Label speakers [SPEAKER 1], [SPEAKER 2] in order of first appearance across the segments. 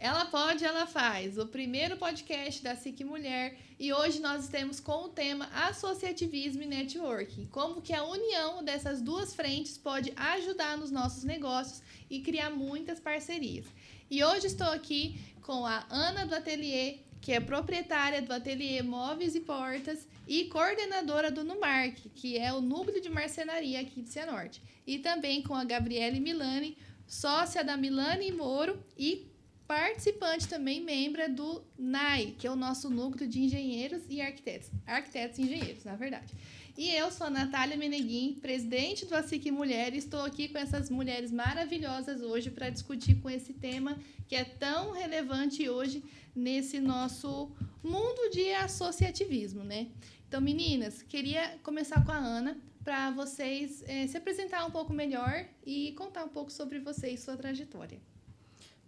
[SPEAKER 1] Ela Pode, Ela Faz, o primeiro podcast da SIC Mulher, e hoje nós estamos com o tema associativismo e networking, como que a união dessas duas frentes pode ajudar nos nossos negócios e criar muitas parcerias. E hoje estou aqui com a Ana do Ateliê, que é proprietária do Ateliê Móveis e Portas e coordenadora do Numark, que é o núcleo de marcenaria aqui de Cianorte. E também com a Gabriele Milani, sócia da Milani Moro e participante também, membro do NAI, que é o nosso núcleo de engenheiros e arquitetos. Arquitetos e engenheiros, na verdade. E eu sou a Natália Meneguin, presidente do ASIC Mulher, e estou aqui com essas mulheres maravilhosas hoje para discutir com esse tema que é tão relevante hoje nesse nosso mundo de associativismo, né? Então, meninas, queria começar com a Ana, para vocês se apresentar um pouco melhor e contar um pouco sobre vocês e sua trajetória.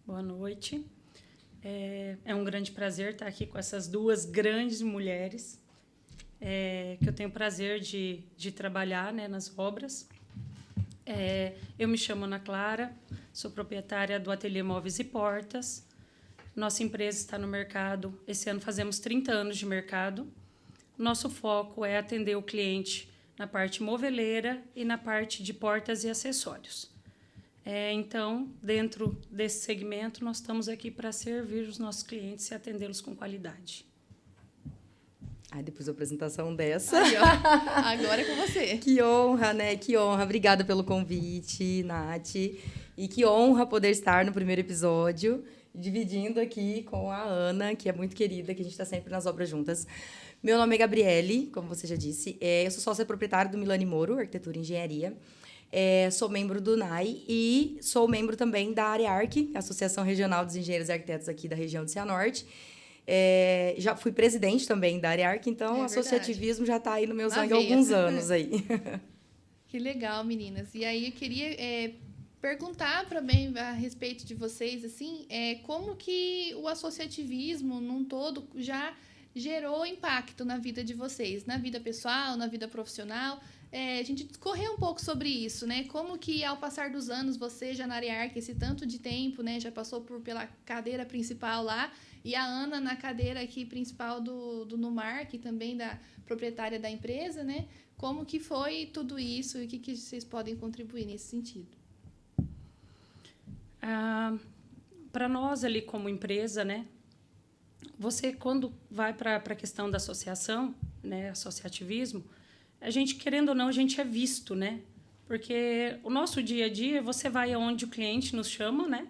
[SPEAKER 2] Boa noite. É um grande prazer estar aqui com essas duas grandes mulheres, que eu tenho o prazer de trabalhar, né, nas obras. Eu me chamo Ana Clara, sou proprietária do Ateliê Móveis e Portas. Nossa empresa está no mercado, esse ano fazemos 30 anos de mercado. Nosso foco é atender o cliente na parte moveleira e na parte de portas e acessórios. Então, dentro desse segmento, nós estamos aqui para servir os nossos clientes e atendê-los com qualidade.
[SPEAKER 3] Depois da apresentação dessa...
[SPEAKER 1] Aí, ó. Agora é com você.
[SPEAKER 3] Que honra, né? Que honra. Obrigada pelo convite, Nath. E que honra poder estar no primeiro episódio, dividindo aqui com a Ana, que é muito querida, que a gente está sempre nas obras juntas. Meu nome é Gabriele, como você já disse. Eu sou sócia proprietária do Milani Moro, Arquitetura e Engenharia. Sou membro do NAI e sou membro também da AREARC, Associação Regional dos Engenheiros e Arquitetos aqui da região de Cianorte. Já fui presidente também da AREARC, então associativismo já está aí no meu sangue há alguns anos aí.
[SPEAKER 1] Que legal, meninas. E aí eu queria perguntar também a respeito de vocês, assim, como que o associativismo num todo já gerou impacto na vida de vocês, na vida pessoal, na vida profissional. A gente discorreu um pouco sobre isso, né? Como que, ao passar dos anos, você já na AREARC, esse tanto de tempo, né? Já passou pela cadeira principal lá, e a Ana na cadeira aqui principal do Numark, também da proprietária da empresa, né? Como que foi tudo isso e o que vocês podem contribuir nesse sentido?
[SPEAKER 2] Para nós ali como empresa, né? Você, quando vai para a questão da associação, né? Associativismo, a gente, querendo ou não, a gente é visto, né? Porque o nosso dia a dia, você vai aonde o cliente nos chama, né?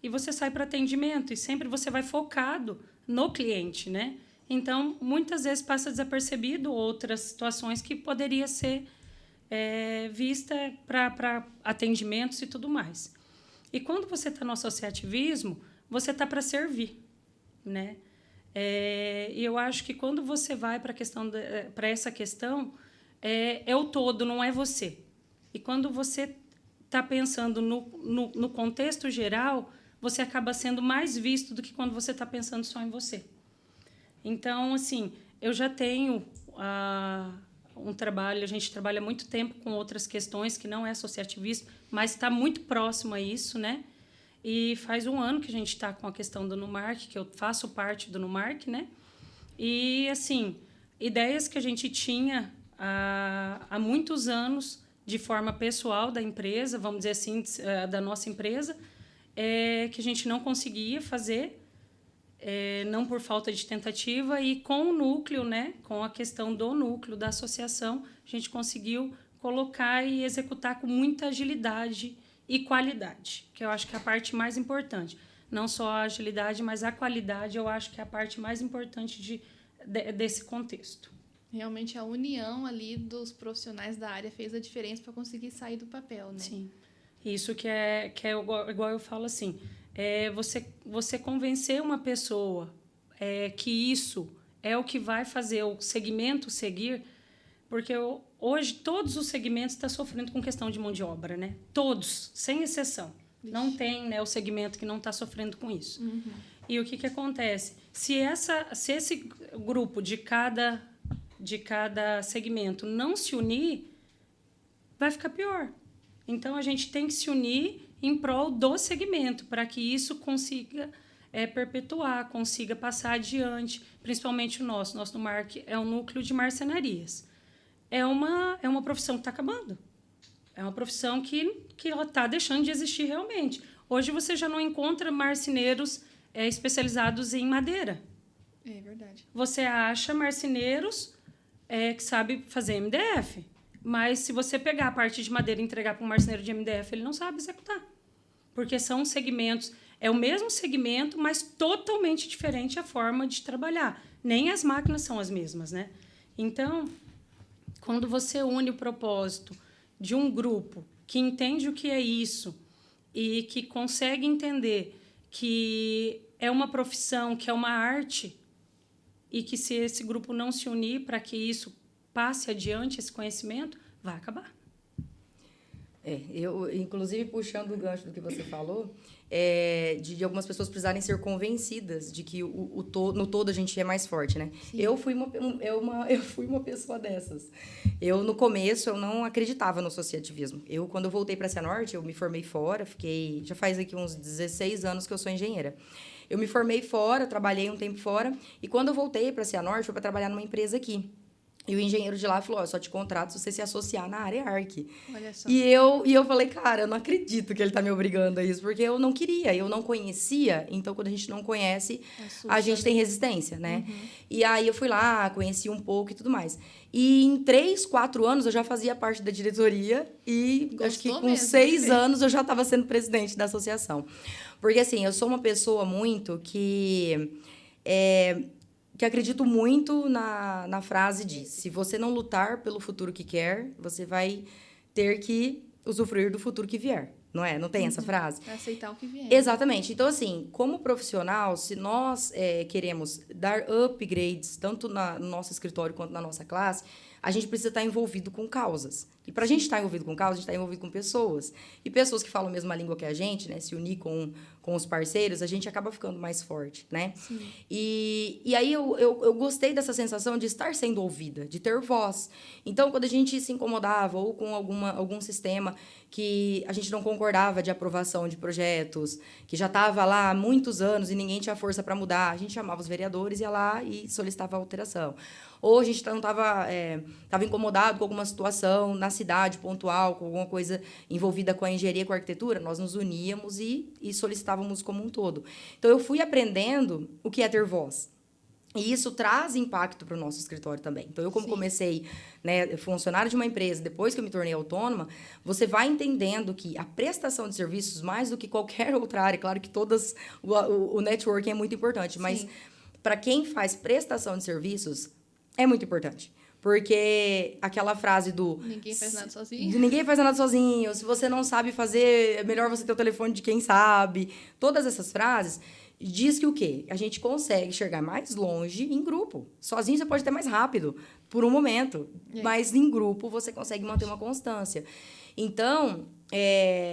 [SPEAKER 2] E você sai para atendimento, e sempre você vai focado no cliente, né? Então, muitas vezes passa desapercebido outras situações que poderia ser vista para atendimentos e tudo mais. E quando você está no associativismo, você está para servir, né? E eu acho que quando você vai para essa questão, é o todo, não é você. E quando você está pensando no contexto geral, você acaba sendo mais visto do que quando você está pensando só em você. Então, assim, eu já tenho um trabalho, a gente trabalha muito tempo com outras questões que não é associativismo, mas está muito próximo a isso, né? E faz um ano que a gente está com a questão do Numark, que eu faço parte do Numark, né? E, assim, ideias que a gente tinha há muitos anos de forma pessoal da empresa, vamos dizer assim, da nossa empresa, que a gente não conseguia fazer, não por falta de tentativa, e com o núcleo, né, com a questão do núcleo da associação, a gente conseguiu colocar e executar com muita agilidade e qualidade, que eu acho que é a parte mais importante. Não só a agilidade, mas a qualidade, eu acho que é a parte mais importante desse contexto.
[SPEAKER 1] Realmente a união ali dos profissionais da área fez a diferença para conseguir sair do papel, né?
[SPEAKER 2] Sim. Isso que é igual eu falo assim, você convencer uma pessoa que isso é o que vai fazer o segmento seguir, porque hoje todos os segmentos estão sofrendo com questão de mão de obra, né? Todos, sem exceção. Ixi. Não tem, né, o segmento que não está sofrendo com isso. Uhum. E o que acontece? Se esse grupo de cada segmento não se unir, vai ficar pior. Então, a gente tem que se unir em prol do segmento, para que isso consiga perpetuar, consiga passar adiante, principalmente o nosso. Nosso no Marc é um núcleo de marcenarias. É uma profissão que está acabando. É uma profissão que ela está deixando de existir realmente. Hoje você já não encontra marceneiros especializados em madeira.
[SPEAKER 1] É verdade.
[SPEAKER 2] Você acha marceneiros que sabem fazer MDF, mas se você pegar a parte de madeira e entregar para um marceneiro de MDF, ele não sabe executar. Porque são segmentos, é o mesmo segmento, mas totalmente diferente a forma de trabalhar. Nem as máquinas são as mesmas, né? Então, quando você une o propósito de um grupo que entende o que é isso e que consegue entender que é uma profissão, que é uma arte, e que se esse grupo não se unir para que isso passe adiante, esse conhecimento, vai acabar.
[SPEAKER 3] Eu, inclusive, puxando o gancho do que você falou, de algumas pessoas precisarem ser convencidas de que no todo a gente é mais forte, né? Eu fui uma pessoa dessas. No começo, eu não acreditava no associativismo. Quando eu voltei para a Cianorte, eu me formei fora, já faz aqui uns 16 anos que eu sou engenheira. Eu me formei fora, trabalhei um tempo fora, e quando eu voltei para a Cianorte, foi para trabalhar numa empresa aqui. E o engenheiro de lá falou, só te contrato se você se associar na área ARC.
[SPEAKER 1] Olha só.
[SPEAKER 3] E eu falei, cara, eu não acredito que ele tá me obrigando a isso, porque eu não queria, eu não conhecia. Então, quando a gente não conhece, a gente tem resistência, né? Uhum. E aí eu fui lá, conheci um pouco e tudo mais. E em 3, 4 anos eu já fazia parte da diretoria e
[SPEAKER 1] Gostou
[SPEAKER 3] acho que com
[SPEAKER 1] mesmo,
[SPEAKER 3] 6 anos eu já estava sendo presidente da associação. Porque, assim, eu sou uma pessoa muito que acredito muito na frase de se você não lutar pelo futuro que quer, você vai ter que usufruir do futuro que vier. Não é? Não tem essa frase?
[SPEAKER 1] Aceitar o que vier.
[SPEAKER 3] Exatamente. Então, assim, como profissional, se nós queremos dar upgrades, tanto no nosso escritório quanto na nossa classe, a gente precisa estar envolvido com causas. E para a gente estar envolvido com causas, a gente está envolvido com pessoas. E pessoas que falam a mesma língua que a gente, né? Se unir com os parceiros, a gente acaba ficando mais forte, né?
[SPEAKER 1] Sim.
[SPEAKER 3] E aí eu gostei dessa sensação de estar sendo ouvida, de ter voz. Então, quando a gente se incomodava ou com algum sistema que a gente não concordava de aprovação de projetos, que já estava lá há muitos anos e ninguém tinha força para mudar, a gente chamava os vereadores, ia lá e solicitava a alteração. Ou a gente não estava incomodado com alguma situação na cidade, pontual, com alguma coisa envolvida com a engenharia, com a arquitetura, nós nos uníamos e solicitávamos como um todo. Então, eu fui aprendendo o que é ter voz. E isso traz impacto para o nosso escritório também. Então, eu como comecei, né, funcionário de uma empresa, depois que eu me tornei autônoma, você vai entendendo que a prestação de serviços, mais do que qualquer outra área, claro que o networking é muito importante, mas para quem faz prestação de serviços, é muito importante. Porque aquela frase do...
[SPEAKER 1] Ninguém faz nada sozinho.
[SPEAKER 3] Ninguém faz nada sozinho. Se você não sabe fazer, é melhor você ter o telefone de quem sabe. Todas essas frases diz que o quê? A gente consegue chegar mais longe em grupo. Sozinho você pode até mais rápido, por um momento. Mas em grupo você consegue manter uma constância. Então,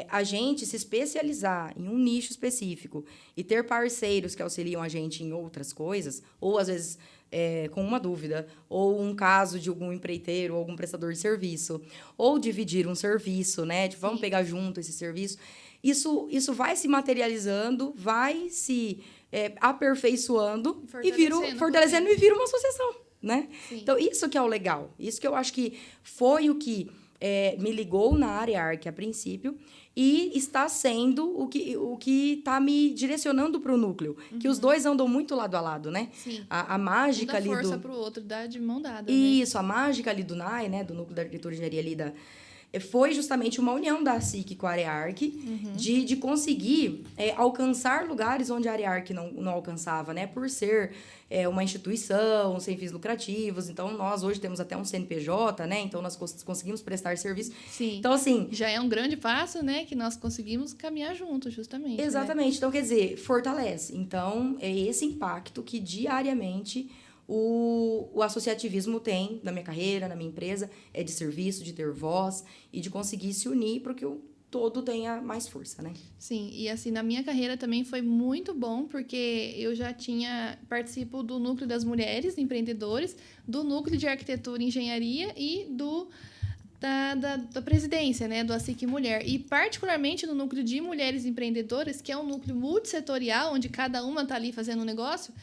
[SPEAKER 3] a gente se especializar em um nicho específico e ter parceiros que auxiliam a gente em outras coisas, ou às vezes... com uma dúvida, ou um caso de algum empreiteiro, ou algum prestador de serviço, ou dividir um serviço, né? Tipo, vamos pegar junto esse serviço. Isso vai se materializando, vai se aperfeiçoando fortalecendo e vira uma associação, né?
[SPEAKER 1] Sim.
[SPEAKER 3] Então, isso que é o legal. Isso que eu acho que foi o que me ligou na área ARC a princípio e está sendo o que está me direcionando para o núcleo. Uhum. Que os dois andam muito lado a lado, né?
[SPEAKER 1] Sim.
[SPEAKER 3] A mágica ali do...
[SPEAKER 1] dá força para o outro, dá de mão dada,
[SPEAKER 3] Isso,
[SPEAKER 1] né?
[SPEAKER 3] A mágica ali do NAI, né? Do Núcleo da Arquitetura e Engenharia ali foi justamente uma união da SIC com a área ARC, de conseguir alcançar lugares onde a área ARC não alcançava, né? Por ser uma instituição sem fins lucrativos. Então, nós hoje temos até um CNPJ, né? Então, nós conseguimos prestar serviço.
[SPEAKER 1] Sim.
[SPEAKER 3] Então, assim...
[SPEAKER 1] Já é um grande passo, né? Que nós conseguimos caminhar juntos, justamente.
[SPEAKER 3] Exatamente.
[SPEAKER 1] Né?
[SPEAKER 3] Então, quer dizer, fortalece. Então, é esse impacto que diariamente... O associativismo tem na minha carreira, na minha empresa, é de serviço, de ter voz e de conseguir se unir para que o todo tenha mais força, né?
[SPEAKER 1] Sim, e assim, na minha carreira também foi muito bom, porque eu já participo do Núcleo das Mulheres Empreendedores, do Núcleo de Arquitetura e Engenharia e do da presidência, né, do ASIC Mulher. E particularmente no núcleo de mulheres empreendedoras, que é um núcleo multissetorial, onde cada uma está ali fazendo um negócio,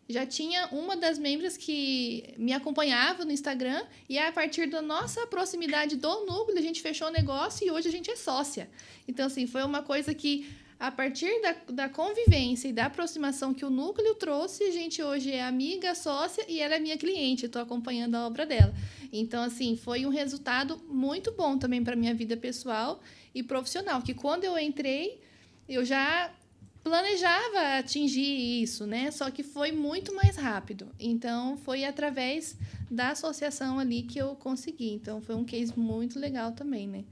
[SPEAKER 1] já tinha uma das membros que me acompanhava no Instagram e a partir da nossa proximidade do núcleo, a gente fechou o negócio e hoje a gente é sócia. Então, assim, foi uma coisa que, a partir da convivência e da aproximação que o núcleo trouxe, a gente hoje é amiga, sócia e ela é minha cliente. Estou acompanhando a obra dela. Então, assim, foi um resultado muito bom também para a minha vida pessoal e profissional, que quando eu entrei, eu já planejava atingir isso, né? Só que foi muito mais rápido. Então, foi através da associação ali que eu consegui. Então, foi um case muito legal também, né?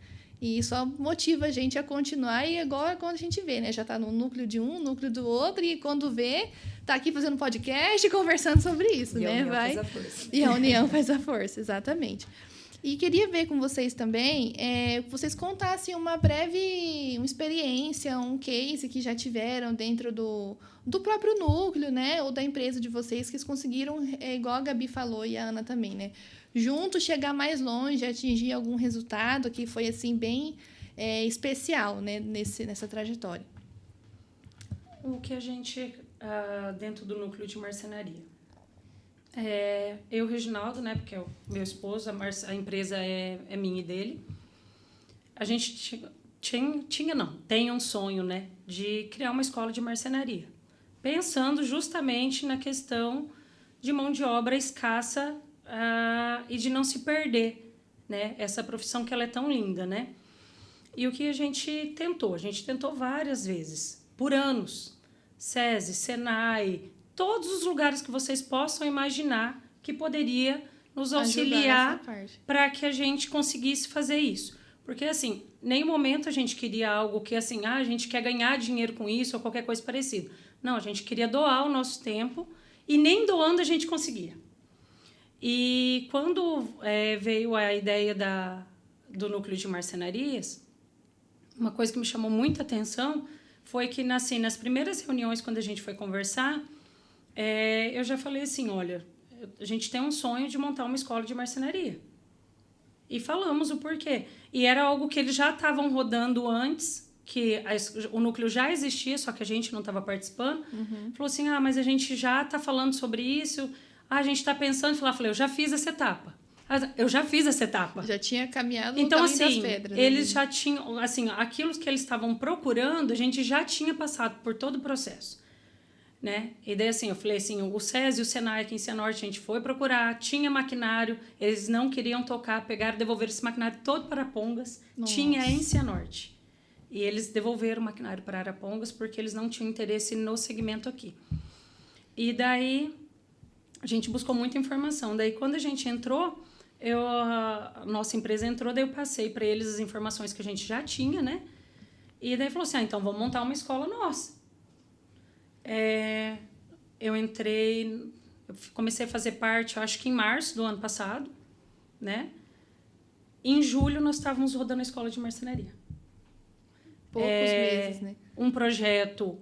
[SPEAKER 1] E só motiva a gente a continuar. E agora, quando a gente vê, né? Já está no núcleo de um, núcleo do outro. E quando vê, tá aqui fazendo podcast e conversando sobre isso,
[SPEAKER 3] e
[SPEAKER 1] né?
[SPEAKER 3] A união faz a força.
[SPEAKER 1] E a união faz a força, exatamente. E queria ver com vocês também, vocês contassem uma experiência, um case que já tiveram dentro do próprio núcleo, né? Ou da empresa de vocês, que eles conseguiram, igual a Gabi falou e a Ana também, né? Juntos chegar mais longe, atingir algum resultado que foi, assim, bem especial, né? Nessa trajetória.
[SPEAKER 2] O que a gente, dentro do núcleo de marcenaria, eu e o Reginaldo, né, porque é o meu esposo, a empresa é minha e dele. A gente tem um sonho, né, de criar uma escola de marcenaria, pensando justamente na questão de mão de obra escassa e de não se perder, né, essa profissão que ela é tão linda, né. E o que a gente tentou? A gente tentou várias vezes, por anos, SESI, Senai, todos os lugares que vocês possam imaginar que poderia nos auxiliar para que a gente conseguisse fazer isso. Porque, assim, em nenhum momento a gente queria algo que, assim, a gente quer ganhar dinheiro com isso ou qualquer coisa parecida. Não, a gente queria doar o nosso tempo e nem doando a gente conseguia. E quando veio a ideia do núcleo de marcenarias, uma coisa que me chamou muita atenção foi que, assim, nas primeiras reuniões, quando a gente foi conversar, eu já falei assim, olha, a gente tem um sonho de montar uma escola de marcenaria. E falamos o porquê. E era algo que eles já estavam rodando antes, que o núcleo já existia, só que a gente não estava participando.
[SPEAKER 1] Uhum.
[SPEAKER 2] Falou assim, mas a gente já está falando sobre isso, a gente está pensando. Eu falei, eu já fiz essa etapa.
[SPEAKER 1] Já tinha caminhado
[SPEAKER 2] então,
[SPEAKER 1] no caminho
[SPEAKER 2] assim,
[SPEAKER 1] das pedras.
[SPEAKER 2] Eles já tinham, assim, aquilo que eles estavam procurando, a gente já tinha passado por todo o processo. Né? E daí, assim, eu falei assim, o SESI e o Senai aqui em Cianorte, a gente foi procurar, tinha maquinário, eles não queriam tocar, pegaram, devolveram esse maquinário todo para Arapongas, tinha em Cianorte. E eles devolveram o maquinário para Arapongas porque eles não tinham interesse no segmento aqui. E daí, a gente buscou muita informação. Daí, quando a gente entrou, a nossa empresa entrou, daí eu passei para eles as informações que a gente já tinha, né? E daí falou assim, então vamos montar uma escola nossa. Eu comecei a fazer parte, eu acho que em março do ano passado, né? Em julho, nós estávamos rodando a escola de marcenaria.
[SPEAKER 1] Poucos meses, né?
[SPEAKER 2] Um projeto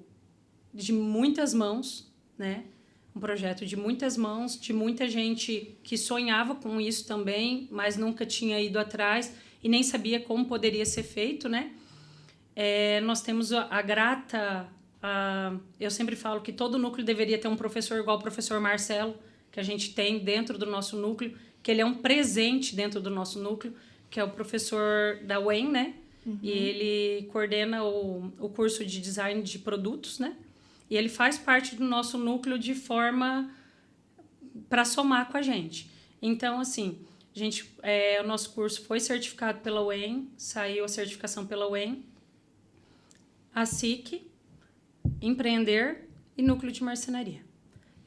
[SPEAKER 2] de muitas mãos, né? Um projeto de muitas mãos, de muita gente que sonhava com isso também, mas nunca tinha ido atrás e nem sabia como poderia ser feito, né? Nós temos a grata... eu sempre falo que todo núcleo deveria ter um professor igual o professor Marcelo, que a gente tem dentro do nosso núcleo, que ele é um presente dentro do nosso núcleo, que é o professor da UEM, né? Uhum. E ele coordena o curso de design de produtos, né? E ele faz parte do nosso núcleo de forma para somar com a gente. Então, assim, o nosso curso foi certificado pela UEM, saiu a certificação pela UEM, a SIC, Empreender e Núcleo de Marcenaria.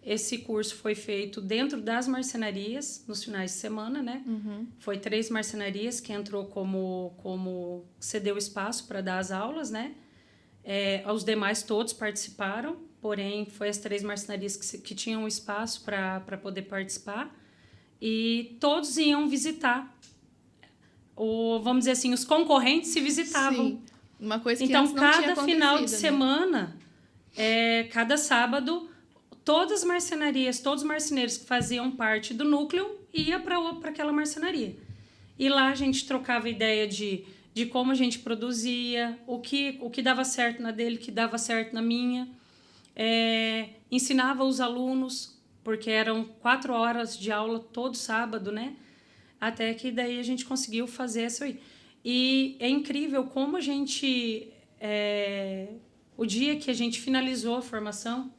[SPEAKER 2] Esse curso foi feito dentro das marcenarias, nos finais de semana, né? Uhum. Foi 3 marcenarias que entrou como cedeu espaço para dar as aulas, né? Os demais todos participaram, porém, foi as 3 marcenarias que tinham espaço para poder participar. E todos iam visitar. Vamos dizer assim, os concorrentes se visitavam.
[SPEAKER 1] Sim. Uma coisa que
[SPEAKER 2] então,
[SPEAKER 1] antes não tinha
[SPEAKER 2] cada final de
[SPEAKER 1] acontecido, né?
[SPEAKER 2] semana... cada sábado, todas as marcenarias, todos os marceneiros que faziam parte do núcleo ia para aquela marcenaria. E lá a gente trocava ideia de como a gente produzia, o que dava certo na dele, o que dava certo na minha. Ensinava os alunos, porque eram 4 horas de aula todo sábado, né? Até que daí a gente conseguiu fazer isso aí. E é incrível como a gente... o dia que a gente finalizou a formação,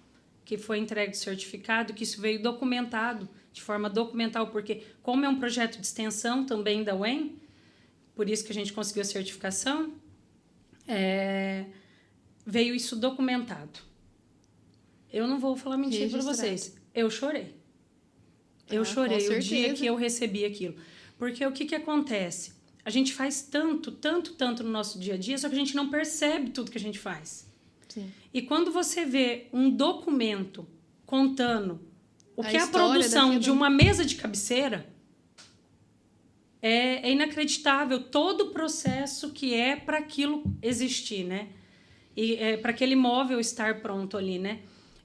[SPEAKER 2] que foi entregue o certificado, que isso veio documentado, de forma documental, porque como é um projeto de extensão também da UEM, por isso que a gente conseguiu a certificação, veio isso documentado. Eu não vou falar mentira para vocês. Eu chorei. Eu chorei o dia que eu recebi aquilo. Porque o que acontece? A gente faz tanto no nosso dia a dia, só que a gente não percebe tudo que a gente faz.
[SPEAKER 1] Sim.
[SPEAKER 2] E quando você vê um documento contando o que é a produção de uma mesa de cabeceira, é inacreditável todo o processo que é para aquilo existir, né? E para aquele móvel estar pronto ali, né?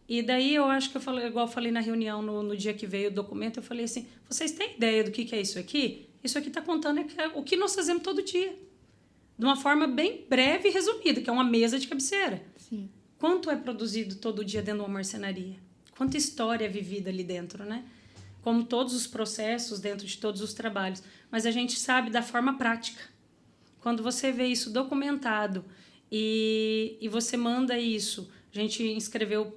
[SPEAKER 2] E daí eu acho que eu falei, igual eu falei na reunião no dia que veio o documento, eu falei assim, vocês têm ideia do que é isso aqui? Isso aqui está contando o que nós fazemos todo dia. De uma forma bem breve e resumida, que é uma mesa de cabeceira.
[SPEAKER 1] Sim.
[SPEAKER 2] Quanto é produzido todo dia dentro de uma marcenaria? Quanta história é vivida ali dentro, né? Como todos os processos dentro de todos os trabalhos. Mas a gente sabe da forma prática. Quando você vê isso documentado e você manda isso... A gente inscreveu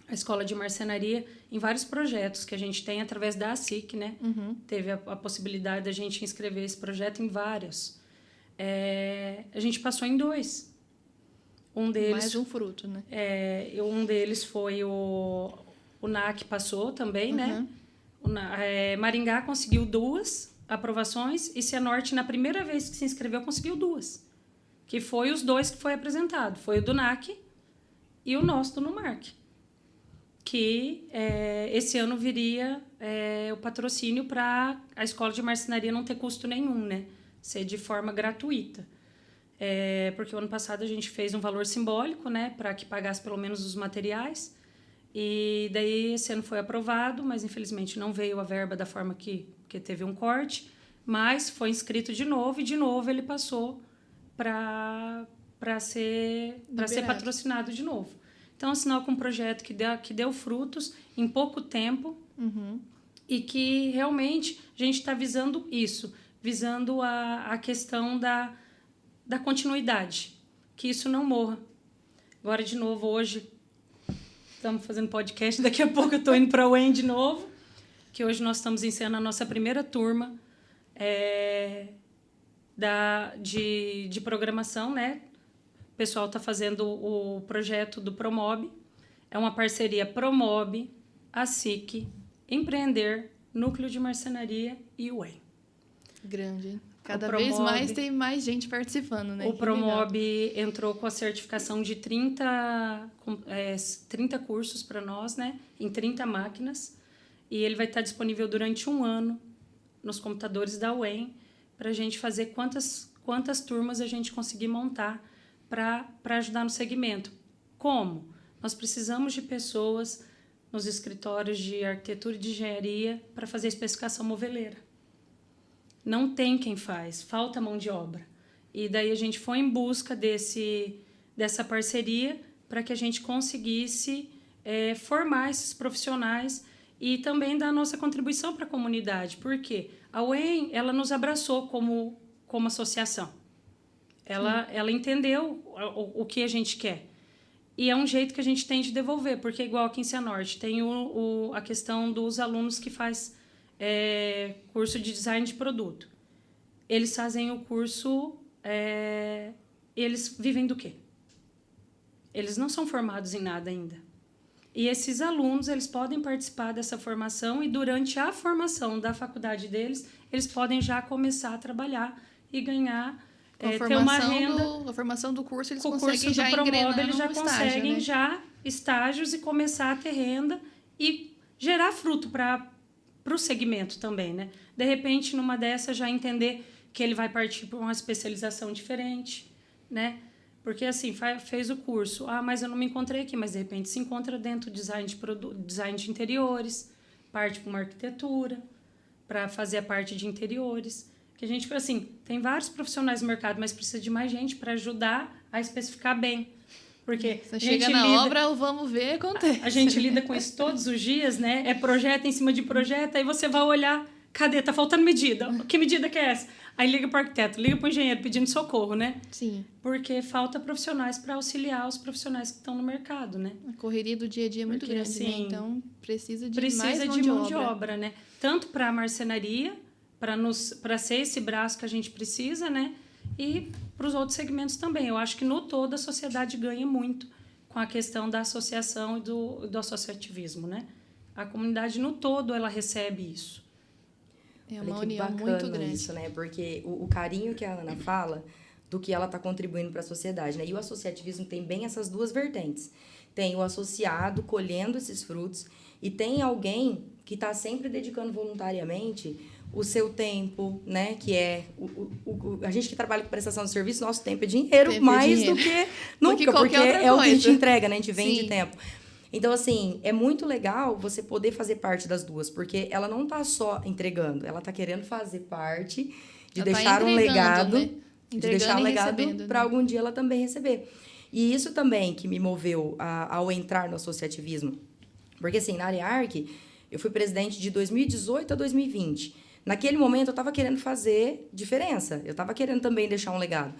[SPEAKER 2] a Escola de Marcenaria em vários projetos que a gente tem através da ASIC, né?
[SPEAKER 1] Uhum.
[SPEAKER 2] Teve a possibilidade da gente inscrever esse projeto em vários. A gente passou em 2. Um deles...
[SPEAKER 1] Mais um fruto, né?
[SPEAKER 2] Um deles foi o NAC passou também, né? Maringá conseguiu 2 aprovações e Cianorte, na primeira vez que se inscreveu, conseguiu 2. Que foi os 2 que foi apresentado. Foi o do NAC e o nosso do NUMARC. Que esse ano viria o patrocínio para a escola de marcenaria não ter custo nenhum, né? Ser de forma gratuita. Porque o ano passado a gente fez um valor simbólico, né? Para que pagasse pelo menos os materiais. E daí esse ano foi aprovado, mas infelizmente não veio a verba da forma que teve um corte. Mas foi inscrito de novo e de novo ele passou para ser patrocinado de novo. Então, assinou com um projeto que deu frutos em pouco tempo.
[SPEAKER 1] Uhum.
[SPEAKER 2] E que realmente a gente está visando isso, visando a questão da continuidade, que isso não morra. Agora, de novo, hoje estamos fazendo podcast, daqui a pouco eu estou indo para a UEM de novo, que hoje nós estamos encerrando a nossa primeira turma de programação, né? O pessoal está fazendo o projeto do Promob. É uma parceria Promob, ASIC, Empreender, Núcleo de Marcenaria e UEM.
[SPEAKER 1] Grande, hein? Cada vez mais tem mais gente participando, né?
[SPEAKER 2] O Promob entrou com a certificação de 30 cursos para nós, né? Em 30 máquinas. E ele vai estar disponível durante 1 ano nos computadores da UEM para a gente fazer quantas turmas a gente conseguir montar para ajudar no segmento. Como? Nós precisamos de pessoas nos escritórios de arquitetura e de engenharia para fazer especificação moveleira. Não tem quem faz, falta mão de obra. E daí a gente foi em busca dessa parceria para que a gente conseguisse formar esses profissionais e também dar a nossa contribuição para a comunidade. Por quê? A UEM, ela nos abraçou como associação. Ela entendeu o que a gente quer. E é um jeito que a gente tem de devolver, porque igual aqui em Cianorte, tem a questão dos alunos que faz curso de design de produto. Eles fazem o curso, eles vivem do quê? Eles não são formados em nada ainda. E esses alunos, eles podem participar dessa formação e durante a formação da faculdade deles, eles podem já começar a trabalhar e ganhar, ter uma renda.
[SPEAKER 1] A formação do curso, eles
[SPEAKER 2] com
[SPEAKER 1] conseguem
[SPEAKER 2] o curso
[SPEAKER 1] já
[SPEAKER 2] do Promob,
[SPEAKER 1] engrenar
[SPEAKER 2] eles já
[SPEAKER 1] no
[SPEAKER 2] conseguem
[SPEAKER 1] estágio, né?
[SPEAKER 2] já estágios e começar a ter renda e gerar fruto para o segmento também, né? De repente, numa dessas, já entender que ele vai partir para uma especialização diferente, né? Porque, assim, fez o curso. Ah, mas eu não me encontrei aqui. Mas, de repente, se encontra dentro do design de interiores, parte para uma arquitetura, para fazer a parte de interiores. Que a gente, assim, tem vários profissionais no mercado, mas precisa de mais gente para ajudar a especificar bem. Porque
[SPEAKER 1] você chega na obra, o vamos ver, acontece.
[SPEAKER 2] A gente lida com isso todos os dias, né? É projeto em cima de projeto, aí você vai olhar, cadê? Tá faltando medida. Que medida que é essa? Aí liga para o arquiteto, liga para o engenheiro pedindo socorro, né?
[SPEAKER 1] Sim.
[SPEAKER 2] Porque falta profissionais para auxiliar os profissionais que estão no mercado, né?
[SPEAKER 1] A correria do dia a dia é muito grande,
[SPEAKER 2] assim,
[SPEAKER 1] né? Então, precisa de
[SPEAKER 2] mão de obra, né? Tanto para a marcenaria, para ser esse braço que a gente precisa, né? E para os outros segmentos também. Eu acho que no todo a sociedade ganha muito com a questão da associação e do associativismo, né? A comunidade no todo ela recebe isso.
[SPEAKER 1] É uma
[SPEAKER 3] Olha que
[SPEAKER 1] união
[SPEAKER 3] bacana
[SPEAKER 1] muito grande.
[SPEAKER 3] isso, né? Porque o carinho que a Ana fala do que ela está contribuindo para a sociedade, né? E o associativismo tem bem essas duas vertentes. Tem o associado colhendo esses frutos e tem alguém que está sempre dedicando voluntariamente o seu tempo, né? Que é a gente que trabalha com prestação de serviço, nosso tempo é dinheiro mais do que nunca, porque é o que a gente entrega, né? A gente vende tempo. Então, assim, é muito legal você poder fazer parte das duas, porque ela não tá só entregando, ela tá querendo fazer parte de ela deixar um legado, né? De deixar um legado para algum dia ela também receber. E isso também que me moveu ao entrar no associativismo. Porque, assim, na Arearc, eu fui presidente de 2018 a 2020. Naquele momento, eu estava querendo fazer diferença. Eu estava querendo também deixar um legado.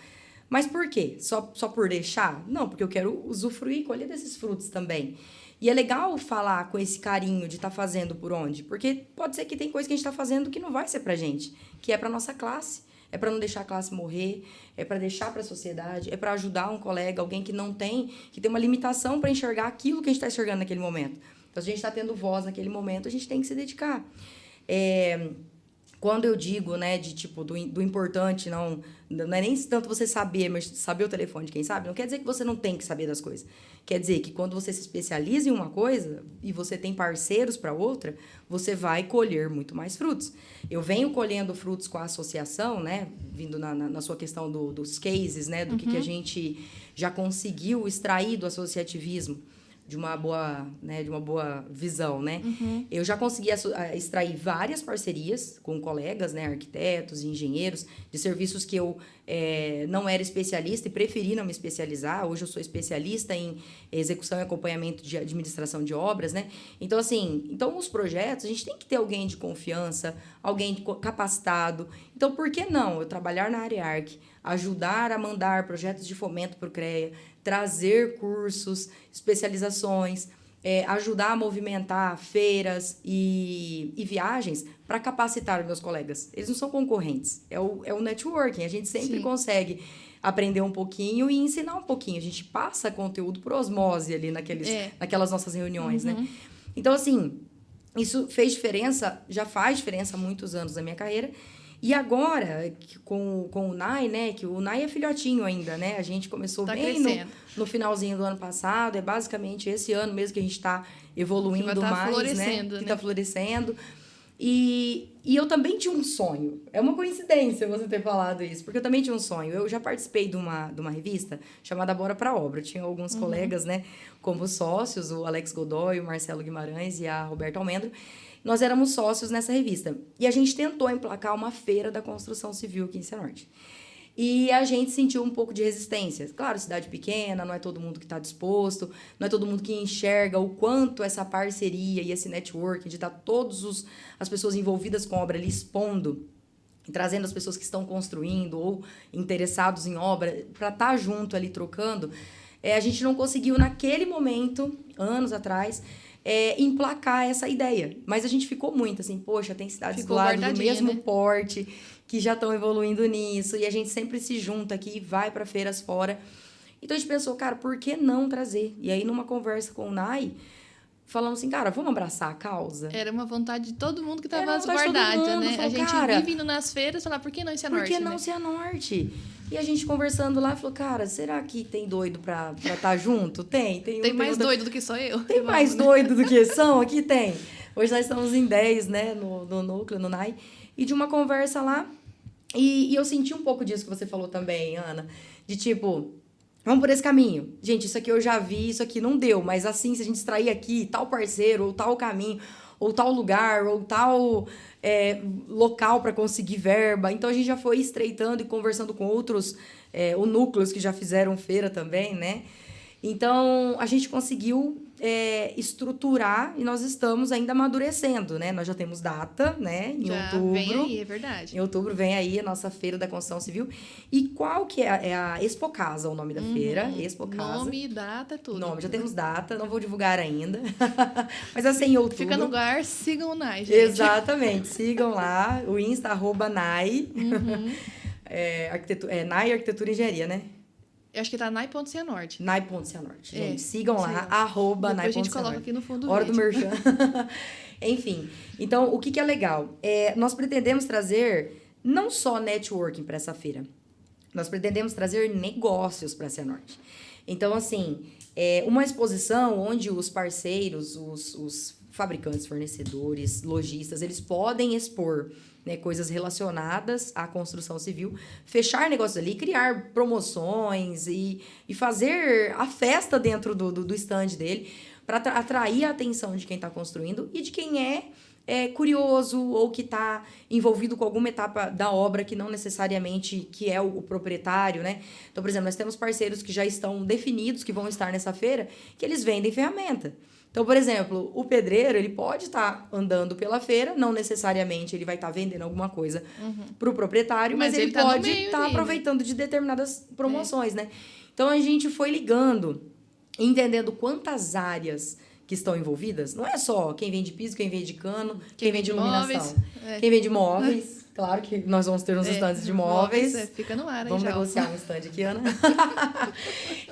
[SPEAKER 3] Mas por quê? Só por deixar? Não, porque eu quero usufruir e colher desses frutos também. E é legal falar com esse carinho de estar fazendo por onde. Porque pode ser que tem coisa que a gente está fazendo que não vai ser pra gente. Que é pra nossa classe. É para não deixar a classe morrer. É para deixar para a sociedade. É para ajudar um colega, alguém que não tem... Que tem uma limitação para enxergar aquilo que a gente está enxergando naquele momento. Então, se a gente está tendo voz naquele momento, a gente tem que se dedicar. Quando eu digo, né, de tipo, do importante, não é nem tanto você saber, mas saber o telefone de quem sabe, não quer dizer que você não tem que saber das coisas. Quer dizer que quando você se especializa em uma coisa e você tem parceiros para outra, você vai colher muito mais frutos. Eu venho colhendo frutos com a associação, né, vindo na sua questão dos cases, né, do que a gente já conseguiu extrair do associativismo. De uma boa visão, né? Eu já consegui extrair várias parcerias com colegas, né? Arquitetos, engenheiros, de serviços que eu não era especialista e preferi não me especializar. Hoje eu sou especialista em execução e acompanhamento de administração de obras, né? Então, assim, os projetos, a gente tem que ter alguém de confiança, alguém capacitado. Então, por que não eu trabalhar na Arearc, ajudar a mandar projetos de fomento para o CREA, trazer cursos, especializações, ajudar a movimentar feiras e viagens para capacitar os meus colegas. Eles não são concorrentes, é o networking. A gente sempre consegue aprender um pouquinho e ensinar um pouquinho. A gente passa conteúdo por osmose ali naquelas nossas reuniões, né? Então, assim, isso fez diferença, já faz diferença há muitos anos na minha carreira. E agora, com o NAI, né? Que o NAI é filhotinho ainda, né? A gente começou bem no finalzinho do ano passado. É basicamente esse ano mesmo que a gente está evoluindo mais, né? Que está florescendo. E eu também tinha um sonho. É uma coincidência você ter falado isso, porque eu também tinha um sonho. Eu já participei de uma revista chamada Bora pra Obra. Tinha alguns colegas, né? Como sócios, o Alex Godoy, o Marcelo Guimarães e a Roberta Almendro. Nós éramos sócios nessa revista. E a gente tentou emplacar uma feira da construção civil aqui em Cianorte. E a gente sentiu um pouco de resistência. Claro, cidade pequena, não é todo mundo que está disposto, não é todo mundo que enxerga o quanto essa parceria e esse networking de estar todas as pessoas envolvidas com a obra ali expondo, e trazendo as pessoas que estão construindo ou interessados em obra, para estar junto ali trocando, a gente não conseguiu naquele momento, anos atrás, emplacar essa ideia. Mas a gente ficou muito assim, poxa, tem cidades do lado do mesmo porte que já estão evoluindo nisso, e a gente sempre se junta aqui e vai para feiras fora. Então a gente pensou, cara, por que não trazer? E aí numa conversa com o NAI, falamos assim, cara, vamos abraçar a causa?
[SPEAKER 1] Era uma vontade de todo mundo que estava guardada, né?
[SPEAKER 3] Falou,
[SPEAKER 1] a gente vive indo nas feiras e falar, por que não Cianorte?
[SPEAKER 3] Por que não Cianorte? E a gente conversando lá, falou, cara, será que tem doido pra estar junto? Tem
[SPEAKER 1] mais doido do que sou eu.
[SPEAKER 3] Tem mais doido do que são? Aqui tem. Hoje nós estamos em 10, né, no núcleo, no NAI. E de uma conversa lá, e eu senti um pouco disso que você falou também, Ana, de tipo, Vamos por esse caminho. Gente, isso aqui eu já vi, isso aqui não deu. Mas assim, se a gente extrair aqui tal parceiro, ou tal caminho, ou tal lugar, ou tal local para conseguir verba. Então, a gente já foi estreitando e conversando com outros núcleos que já fizeram feira também, né? Então, a gente conseguiu estruturar e nós estamos ainda amadurecendo, né? Nós já temos data, né? Em outubro.
[SPEAKER 1] Vem aí, é verdade.
[SPEAKER 3] Em outubro vem aí a nossa Feira da Construção Civil. E qual que é a Expo Casa, o nome da feira? Expo Casa.
[SPEAKER 1] Nome, data, tudo.
[SPEAKER 3] Nome, já temos data, não vou divulgar ainda. Mas assim, em outubro.
[SPEAKER 1] Fica no lugar, sigam o Nai, gente.
[SPEAKER 3] Exatamente, sigam lá, o Insta, @Nai. Nai Arquitetura e Engenharia, né?
[SPEAKER 1] Eu acho que tá Nai.Cianorte.
[SPEAKER 3] Nai.Cianorte. Gente, sigam lá, @Nai.Cianorte.
[SPEAKER 1] Depois a gente coloca aqui no fundo do
[SPEAKER 3] Hora
[SPEAKER 1] vídeo.
[SPEAKER 3] do merchan. Enfim, então, o que é legal? Nós pretendemos trazer não só networking para essa feira, nós pretendemos trazer negócios para a Cianorte. Então, assim, uma exposição onde os parceiros, os fabricantes, fornecedores, lojistas, eles podem expor, né, coisas relacionadas à construção civil, fechar negócios ali, criar promoções e fazer a festa dentro do stand dele para atrair a atenção de quem está construindo e de quem é curioso ou que está envolvido com alguma etapa da obra que não necessariamente que é o proprietário, né? Então, por exemplo, nós temos parceiros que já estão definidos, que vão estar nessa feira, que eles vendem ferramenta. Então, por exemplo, o pedreiro, ele pode estar andando pela feira, não necessariamente ele vai estar vendendo alguma coisa para o proprietário, mas ele pode estar aproveitando de determinadas promoções, né? Então, a gente foi ligando, entendendo quantas áreas que estão envolvidas. Não é só quem vende piso, quem vende cano, quem vende iluminação, quem vende móveis. Claro que nós vamos ter uns estandes de móveis.
[SPEAKER 1] Fica no ar aí.
[SPEAKER 3] Vamos negociar um stand aqui, Ana.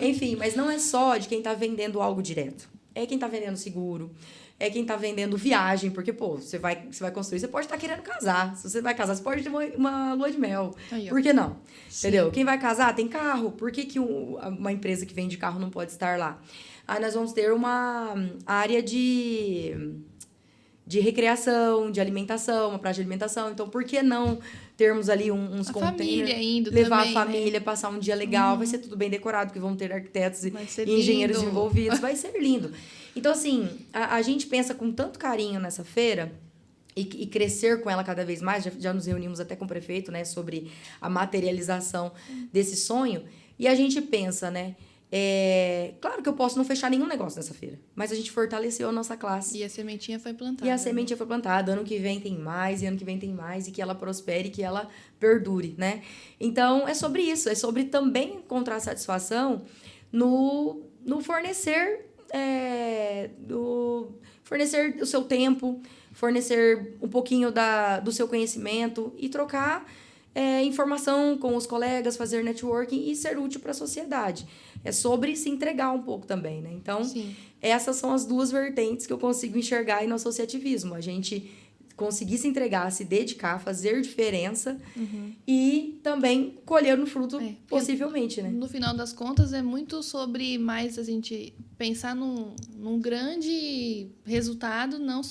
[SPEAKER 3] Enfim, mas não é só de quem está vendendo algo direto. É quem está vendendo seguro, é quem está vendendo viagem, porque, pô, você vai construir, você pode estar querendo casar. Se você vai casar, você pode ter uma lua de mel.
[SPEAKER 1] Aí,
[SPEAKER 3] por que não?
[SPEAKER 1] Sim.
[SPEAKER 3] Entendeu? Quem vai casar tem carro. Por que uma empresa que vende carro não pode estar lá? Aí nós vamos ter uma área de recreação, de alimentação, uma praça de alimentação. Então, por que não termos ali uns containers? Levar
[SPEAKER 1] também,
[SPEAKER 3] a família,
[SPEAKER 1] né?
[SPEAKER 3] Passar um dia legal. Vai ser tudo bem decorado, porque vão ter arquitetos e
[SPEAKER 1] lindo.
[SPEAKER 3] engenheiros envolvidos. Vai ser lindo. Então, assim, a gente pensa com tanto carinho nessa feira e crescer com ela cada vez mais. Já nos reunimos até com o prefeito, né? Sobre a materialização desse sonho. E a gente pensa, né? Claro que eu posso não fechar nenhum negócio nessa feira, mas a gente fortaleceu a nossa classe.
[SPEAKER 1] E a sementinha foi plantada.
[SPEAKER 3] E a sementinha foi plantada. Ano que vem tem mais, e ano que vem tem mais, e que ela prospere, que ela perdure, né? Então, é sobre isso. É sobre também encontrar satisfação no fornecer, fornecer o seu tempo, fornecer um pouquinho do seu conhecimento e trocar informação com os colegas, fazer networking e ser útil para a sociedade. É sobre se entregar um pouco também, né? Então,
[SPEAKER 1] Sim.
[SPEAKER 3] Essas são as duas vertentes que eu consigo enxergar aí no associativismo. A gente conseguir se entregar, se dedicar, fazer diferença e também colher no fruto, possivelmente, né?
[SPEAKER 1] No final das contas, é muito sobre mais a gente pensar num grande resultado, não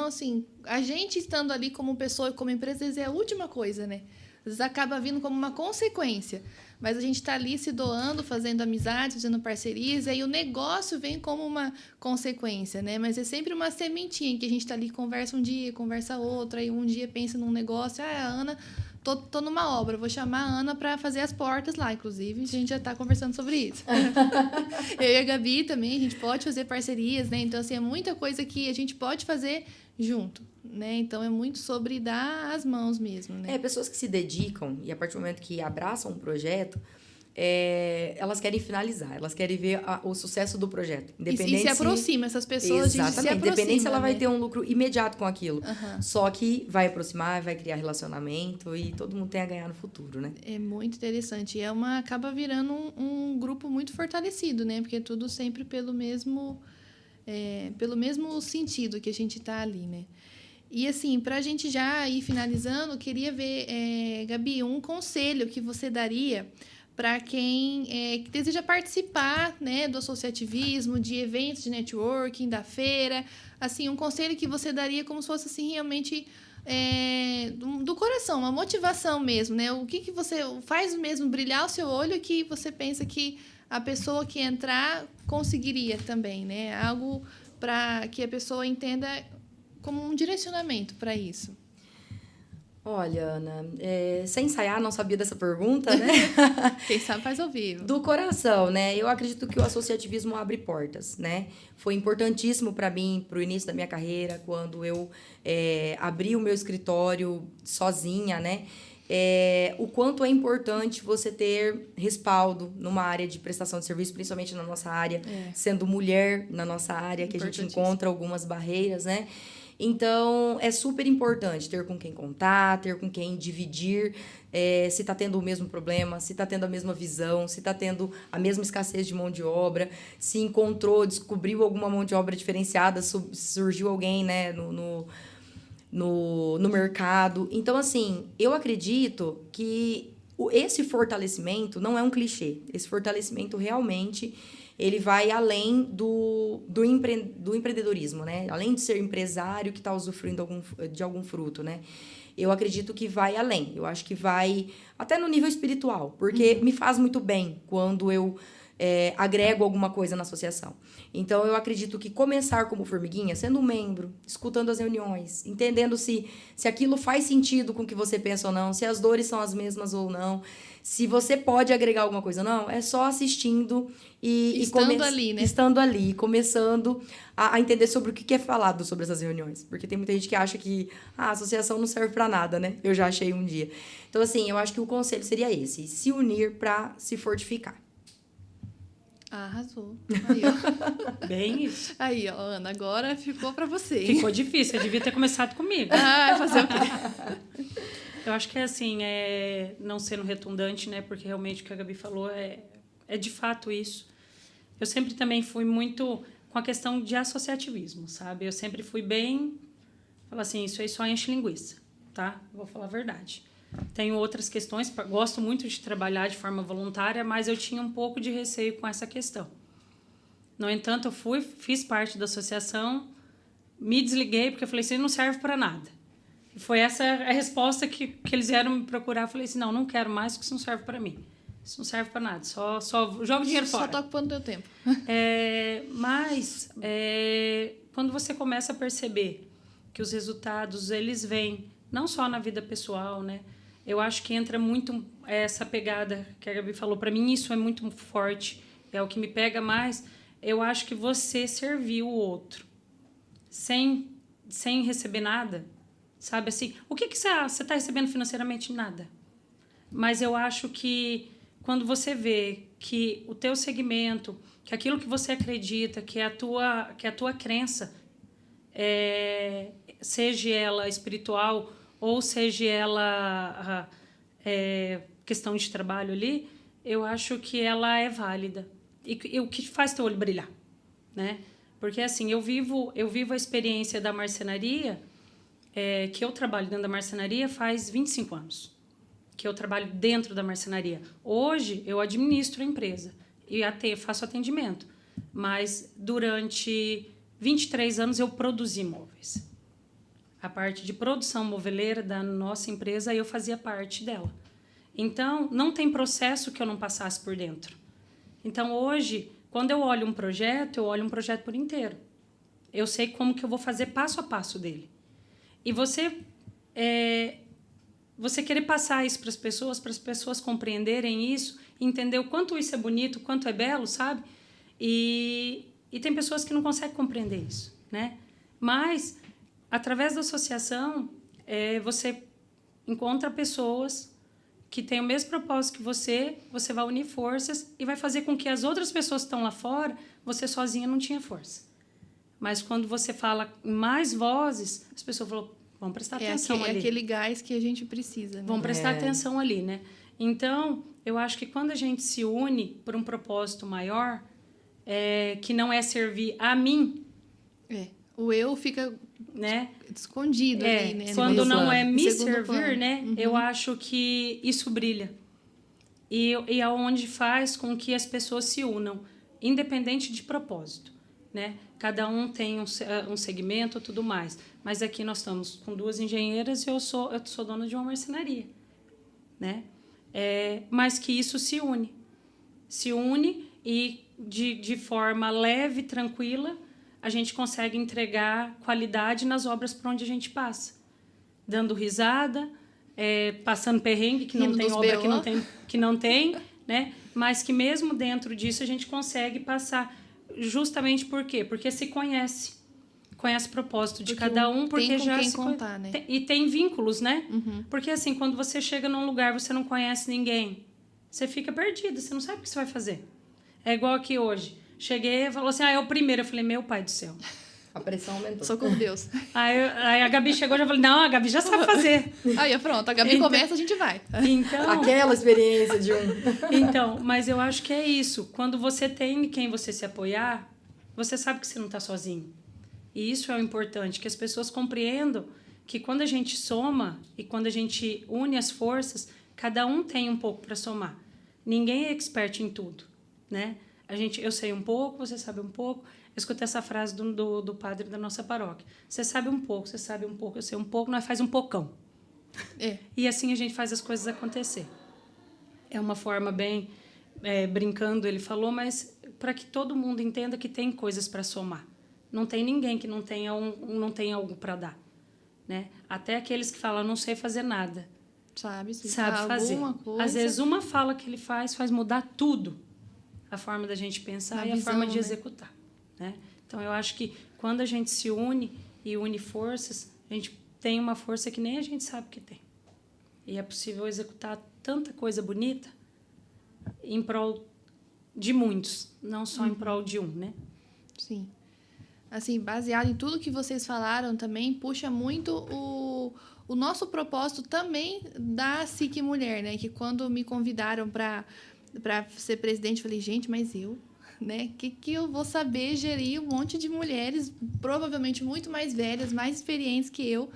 [SPEAKER 1] assim, a gente estando ali como pessoa e como empresa, às vezes é a última coisa, né? Às vezes acaba vindo como uma consequência. Mas a gente está ali se doando, fazendo amizades, fazendo parcerias, e aí o negócio vem como uma consequência, né? Mas é sempre uma sementinha que a gente está ali, conversa um dia, conversa outro, aí um dia pensa num negócio, a Ana, tô numa obra, vou chamar a Ana para fazer as portas lá, inclusive, a gente já está conversando sobre isso. Eu e a Gabi também, a gente pode fazer parcerias, né? Então, assim, é muita coisa que a gente pode fazer junto, né? Então, é muito sobre dar as mãos mesmo, né?
[SPEAKER 3] Pessoas que se dedicam e a partir do momento que abraçam um projeto, elas querem finalizar, elas querem ver o sucesso do projeto.
[SPEAKER 1] Independente e se aproxima, essas pessoas se aproximam.
[SPEAKER 3] Independente se ela vai ter um lucro imediato com aquilo. Só que vai aproximar, vai criar relacionamento e todo mundo tem a ganhar no futuro, né?
[SPEAKER 1] É muito interessante. E acaba virando um grupo muito fortalecido, né? Porque é tudo sempre pelo mesmo sentido que a gente está ali, né? E, assim, para a gente já ir finalizando, eu queria ver, Gabi, um conselho que você daria para quem que deseja participar, né, do associativismo, de eventos de networking, da feira. Assim, um conselho que você daria como se fosse, assim, realmente do coração, uma motivação mesmo, né? O que você faz mesmo brilhar o seu olho que você pensa que a pessoa que entrar conseguiria também, né? Algo para que a pessoa entenda como um direcionamento para isso.
[SPEAKER 3] Olha, Ana, sem ensaiar, não sabia dessa pergunta, né?
[SPEAKER 1] Quem sabe faz ao vivo.
[SPEAKER 3] Do coração, né? Eu acredito que o associativismo abre portas, né? Foi importantíssimo para mim, para o início da minha carreira, quando eu abri o meu escritório sozinha, né? O quanto é importante você ter respaldo numa área de prestação de serviço, principalmente na nossa área, sendo mulher na nossa área, que a gente encontra algumas barreiras, né? Então, é super importante ter com quem contar, ter com quem dividir, se está tendo o mesmo problema, se está tendo a mesma visão, se está tendo a mesma escassez de mão de obra, se encontrou, descobriu alguma mão de obra diferenciada, surgiu alguém, né, no mercado. Então, assim, eu acredito que esse fortalecimento não é um clichê. Esse fortalecimento realmente ele vai além do empreendedorismo, né? Além de ser empresário que está usufruindo de algum fruto, né? Eu acredito que vai além. Eu acho que vai até no nível espiritual, porque me faz muito bem quando eu agrego alguma coisa na associação. Então, eu acredito que começar como formiguinha, sendo um membro, escutando as reuniões, entendendo se aquilo faz sentido com o que você pensa ou não, se as dores são as mesmas ou não, se você pode agregar alguma coisa ou não, é só assistindo estando ali, começando a entender sobre o que é falado sobre essas reuniões. Porque tem muita gente que acha que a associação não serve para nada, né? Eu já achei um dia. Então, assim, eu acho que o conselho seria esse, se unir para se fortificar.
[SPEAKER 1] Arrasou. Aí, ó.
[SPEAKER 2] Bem isso.
[SPEAKER 1] Aí, ó, Ana, agora ficou para você. Hein?
[SPEAKER 2] Ficou difícil, eu devia ter começado comigo.
[SPEAKER 1] Fazer o quê?
[SPEAKER 2] Eu acho que é assim, não sendo redundante, né? Porque realmente o que a Gabi falou é de fato isso. Eu sempre também fui muito com a questão de associativismo, sabe? Eu sempre fui bem... Falar assim, isso aí só enche linguiça, tá? Vou falar a verdade. Tenho outras questões, gosto muito de trabalhar de forma voluntária, mas eu tinha um pouco de receio com essa questão. No entanto, eu fiz parte da associação, me desliguei, porque eu falei assim, não serve para nada. E foi essa a resposta que eles vieram me procurar. Eu falei assim, não quero mais, porque isso não serve para mim. Isso não serve para nada, só joga dinheiro fora.
[SPEAKER 1] Só tá ocupando teu tempo.
[SPEAKER 2] Mas, quando você começa a perceber que os resultados, eles vêm, não só na vida pessoal, né? Eu acho que entra muito essa pegada que a Gabi falou. Para mim, isso é muito forte. É o que me pega mais. Eu acho que você serviu o outro sem receber nada, sabe assim? O que você está recebendo financeiramente? Nada. Mas eu acho que quando você vê que o teu segmento, que aquilo que você acredita, que é a tua crença, seja ela espiritual ou seja ela questão de trabalho ali, eu acho que ela é válida. E o que faz teu olho brilhar, né? Porque, assim, eu vivo a experiência da marcenaria, que eu trabalho dentro da marcenaria faz 25 anos, que eu trabalho dentro da marcenaria. Hoje, eu administro a empresa e faço atendimento, mas durante 23 anos eu produzi móveis. A parte de produção moveleira da nossa empresa, eu fazia parte dela. Então, não tem processo que eu não passasse por dentro. Então, hoje, quando eu olho um projeto, eu olho um projeto por inteiro. Eu sei como que eu vou fazer passo a passo dele. E você querer passar isso para as pessoas compreenderem isso, entender o quanto isso é bonito, o quanto é belo, sabe? E tem pessoas que não conseguem compreender isso, né? Mas, através da associação, você encontra pessoas que têm o mesmo propósito que você vai unir forças e vai fazer com que as outras pessoas que estão lá fora, você sozinha não tinha força. Mas quando você fala em mais vozes, as pessoas falam, vão prestar atenção ali.
[SPEAKER 1] É aquele gás que a gente precisa. Né?
[SPEAKER 2] Vão prestar atenção ali, né? Então, eu acho que quando a gente se une por um propósito maior, que não é servir a mim...
[SPEAKER 1] O eu fica,
[SPEAKER 2] né,
[SPEAKER 1] escondido ali, né?
[SPEAKER 2] Quando não é me servir,
[SPEAKER 1] plano.
[SPEAKER 2] né? Uhum. Eu acho que isso brilha. E é onde faz com que as pessoas se unam, independente de propósito, né? Cada um tem um segmento e tudo mais. Mas aqui nós estamos com 2 engenheiras e eu sou dona de uma marcenaria, né? Mas que isso se une. Se une e de forma leve, tranquila, a gente consegue entregar qualidade nas obras por onde a gente passa. Dando risada, passando perrengue, que não tem obra que não tem, né? Mas que mesmo dentro disso a gente consegue passar. Justamente por quê? Porque se conhece o propósito de cada um, porque
[SPEAKER 1] tem com
[SPEAKER 2] já
[SPEAKER 1] quem
[SPEAKER 2] se
[SPEAKER 1] contar, né?
[SPEAKER 2] E tem vínculos, né?
[SPEAKER 1] Uhum.
[SPEAKER 2] Porque assim, quando você chega num lugar, você não conhece ninguém, você fica perdido, você não sabe o que você vai fazer. É igual aqui hoje. Cheguei e falou assim, é o primeiro. Eu falei, meu pai do céu.
[SPEAKER 3] A pressão aumentou.
[SPEAKER 1] Socorro, Deus.
[SPEAKER 2] Aí a Gabi chegou e já falei, não, a Gabi já sabe fazer.
[SPEAKER 1] Aí pronto, a Gabi começa, a gente vai.
[SPEAKER 2] Então,
[SPEAKER 3] aquela experiência de
[SPEAKER 2] Então, mas eu acho que é isso. Quando você tem quem você se apoiar, você sabe que você não está sozinho. E isso é o importante, que as pessoas compreendam que quando a gente soma e quando a gente une as forças, cada um tem um pouco para somar. Ninguém é expert em tudo, né? Eu sei um pouco, você sabe um pouco. Eu escutei essa frase do padre da nossa paróquia. Você sabe um pouco, você sabe um pouco, eu sei um pouco, nós faz um pocão. E assim a gente faz as coisas acontecer. É uma forma bem, brincando, ele falou, mas para que todo mundo entenda que tem coisas para somar. Não tem ninguém que não tenha algo para dar, né? Até aqueles que falam, não sei fazer nada.
[SPEAKER 1] Sabe
[SPEAKER 2] fazer.
[SPEAKER 1] Coisa.
[SPEAKER 2] Às vezes uma fala que ele faz mudar tudo. A forma da gente pensar a forma de executar, né? Então, eu acho que quando a gente se une e une forças, a gente tem uma força que nem a gente sabe que tem. E é possível executar tanta coisa bonita em prol de muitos, não só em prol de um, né?
[SPEAKER 1] Sim. Assim, baseado em tudo que vocês falaram também, puxa muito o nosso propósito também da SIC Mulher, né? Que quando me convidaram para ser presidente, eu falei, gente, mas eu, né? Que eu vou saber gerir um monte de mulheres, provavelmente muito mais velhas, mais experientes que eu.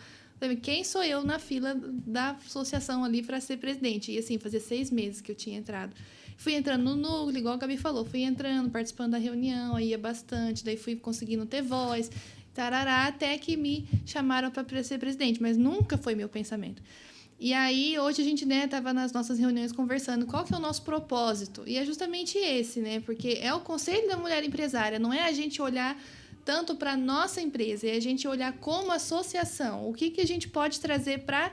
[SPEAKER 1] Quem sou eu na fila da associação ali para ser presidente? E assim, fazia 6 meses que eu tinha entrado. Fui entrando no núcleo, igual a Gabi falou, fui entrando, participando da reunião, aí ia bastante, daí fui conseguindo ter voz, tarará, até que me chamaram para ser presidente, mas nunca foi meu pensamento. E aí, hoje a gente, né, estava nas nossas reuniões conversando qual que é o nosso propósito. E é justamente esse, né? Porque é o Conselho da Mulher Empresária, não é a gente olhar tanto para a nossa empresa, é a gente olhar como associação, o que a gente pode trazer para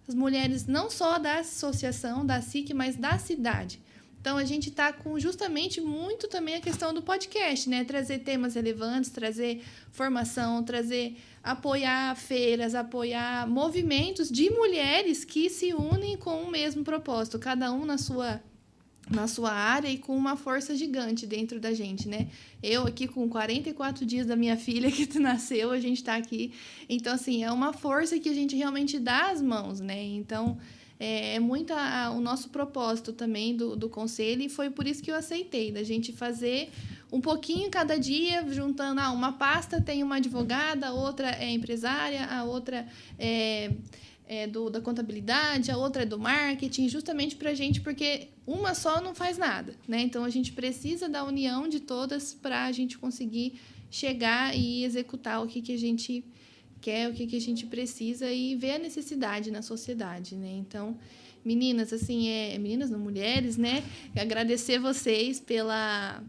[SPEAKER 1] as mulheres, não só da associação, da SIC, mas da cidade. Então, a gente está com justamente muito também a questão do podcast, né? Trazer temas relevantes, trazer formação, apoiar feiras, apoiar movimentos de mulheres que se unem com o mesmo propósito, cada um na sua área e com uma força gigante dentro da gente, né? Eu aqui com 44 dias da minha filha que nasceu, a gente está aqui. Então, assim, é uma força que a gente realmente dá as mãos, né? Então, é muito o nosso propósito também do conselho, e foi por isso que eu aceitei, da gente fazer um pouquinho cada dia, juntando, uma pasta tem uma advogada, a outra é empresária, a outra é da contabilidade, a outra é do marketing, justamente para a gente, porque uma só não faz nada, né? Então, a gente precisa da união de todas para a gente conseguir chegar e executar o que a gente quer, o que a gente precisa e ver a necessidade na sociedade, né? Então, meninas, assim, meninas não, mulheres, né? Agradecer vocês pela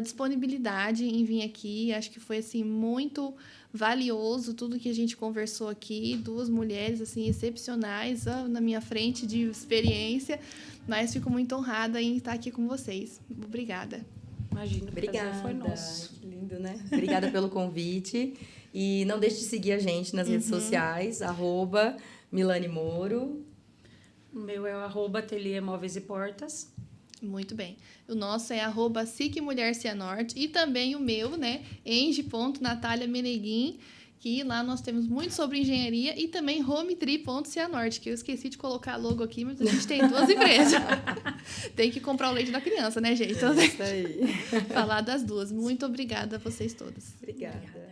[SPEAKER 1] disponibilidade em vir aqui. Acho que foi, assim, muito valioso tudo que a gente conversou aqui. 2 mulheres, assim, excepcionais na minha frente de experiência, mas fico muito honrada em estar aqui com vocês. Obrigada.
[SPEAKER 2] Imagina,
[SPEAKER 3] obrigada.
[SPEAKER 2] O prazer foi nosso.
[SPEAKER 3] Que lindo, né? Obrigada pelo convite. E não deixe de seguir a gente nas redes sociais, @Milane Moro.
[SPEAKER 2] O meu é o @Ateliê Móveis e Portas.
[SPEAKER 1] Muito bem. O nosso é @SIC Mulher Cianorte. E também o meu, né? Enge.Natália Meneguin, que lá nós temos muito sobre engenharia, e também Hometree.Cianorte, que eu esqueci de colocar logo aqui, mas a gente tem 2 empresas. Tem que comprar o leite da criança, né, gente? Então,
[SPEAKER 3] isso aí.
[SPEAKER 1] Falar das 2. Muito obrigada a vocês todas.
[SPEAKER 3] Obrigada.